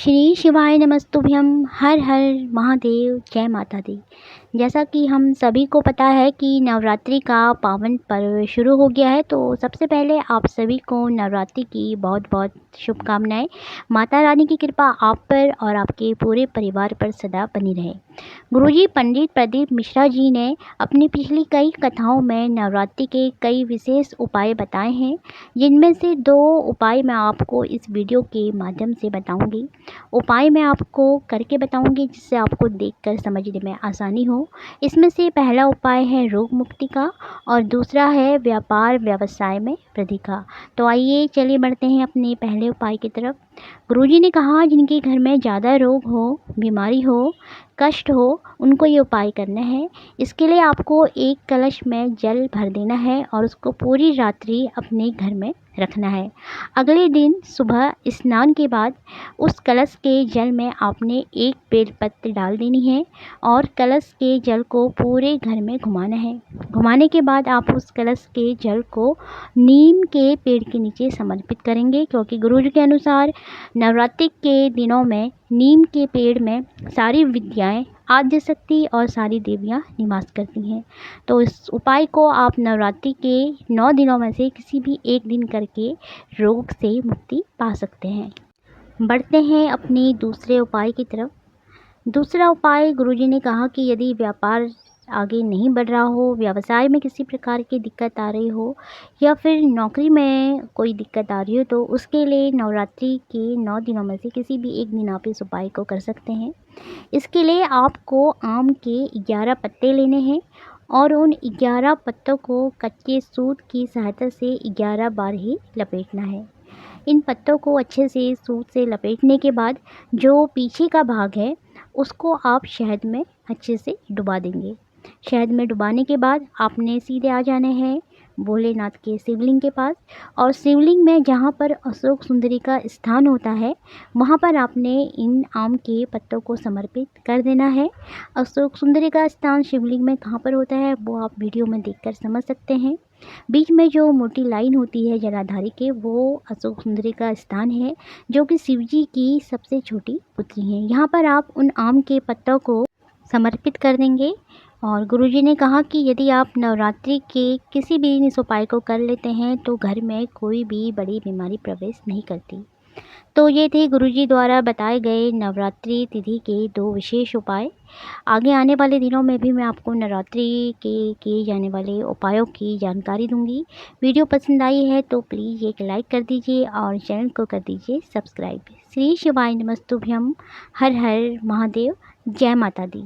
श्री शिवाय नमस्तुभ्यं। हर हर महादेव, जय माता दी। जैसा कि हम सभी को पता है कि नवरात्रि का पावन पर्व शुरू हो गया है, तो सबसे पहले आप सभी को नवरात्रि की बहुत बहुत शुभकामनाएं। माता रानी की कृपा आप पर और आपके पूरे परिवार पर सदा बनी रहे। गुरुजी पंडित प्रदीप मिश्रा जी ने अपनी पिछली कई कथाओं में नवरात्रि के कई विशेष उपाय बताए हैं, जिनमें से 2 उपाय मैं आपको इस वीडियो के माध्यम से बताऊंगी। उपाय मैं आपको करके बताऊंगी जिससे आपको देखकर समझने में आसानी हो। इसमें से पहला उपाय है रोग मुक्ति का और दूसरा है व्यापार व्यवसाय में वृद्धि का। तो आइए चलिए बढ़ते हैं अपने पहले उपाय की तरफ। गुरुजी ने कहा जिनके घर में ज़्यादा रोग हो, बीमारी हो, कष्ट हो, उनको ये उपाय करना है। इसके लिए आपको एक कलश में जल भर देना है और उसको पूरी रात्रि अपने घर में रखना है। अगले दिन सुबह स्नान के बाद उस कलश के जल में आपने एक बेलपत्र डाल देनी है और कलश के जल को पूरे घर में घुमाना है। घुमाने के बाद आप उस कलश के जल को नीम के पेड़ के नीचे समर्पित करेंगे, क्योंकि गुरुजी के अनुसार नवरात्रि के दिनों में नीम के पेड़ में सारी विद्याएं, आद्य शक्ति और सारी देवियां निवास करती हैं। तो इस उपाय को आप नवरात्रि के 9 दिनों में से किसी भी एक दिन करके रोग से मुक्ति पा सकते हैं। बढ़ते हैं अपने दूसरे उपाय की तरफ। दूसरा उपाय गुरुजी ने कहा कि यदि व्यापार आगे नहीं बढ़ रहा हो, व्यवसाय में किसी प्रकार की दिक्कत आ रही हो या फिर नौकरी में कोई दिक्कत आ रही हो, तो उसके लिए नवरात्रि के 9 दिनों में से किसी भी एक दिन आप इस उपाय को कर सकते हैं। इसके लिए आपको आम के 11 पत्ते लेने हैं और उन 11 पत्तों को कच्चे सूत की सहायता से 11 बार ही लपेटना है। इन पत्तों को अच्छे से सूत से लपेटने के बाद जो पीछे का भाग है उसको आप शहद में अच्छे से डुबा देंगे। शहद में डुबाने के बाद आपने सीधे आ जाने हैं भोलेनाथ के शिवलिंग के पास, और शिवलिंग में जहाँ पर अशोक सुंदरी का स्थान होता है वहाँ पर आपने इन आम के पत्तों को समर्पित कर देना है। अशोक सुंदरी का स्थान शिवलिंग में कहाँ पर होता है वो आप वीडियो में देखकर समझ सकते हैं। बीच में जो मोटी लाइन होती है जलाधारी के, वो अशोक सुंदरी का स्थान है, जो कि शिव जी की सबसे छोटी पुत्री हैं। यहाँ पर आप उन आम के पत्तों को समर्पित कर देंगे। और गुरुजी ने कहा कि यदि आप नवरात्रि के किसी भी इस उपाय को कर लेते हैं तो घर में कोई भी बड़ी बीमारी प्रवेश नहीं करती। तो ये थे गुरुजी द्वारा बताए गए नवरात्रि तिथि के 2 विशेष उपाय। आगे आने वाले दिनों में भी मैं आपको नवरात्रि के किए जाने वाले उपायों की जानकारी दूंगी। वीडियो पसंद आई है तो प्लीज़ एक लाइक कर दीजिए और चैनल को कर दीजिए सब्सक्राइब। श्री शिवाय नमस्तुभ्यम। हर हर महादेव, जय माता दी।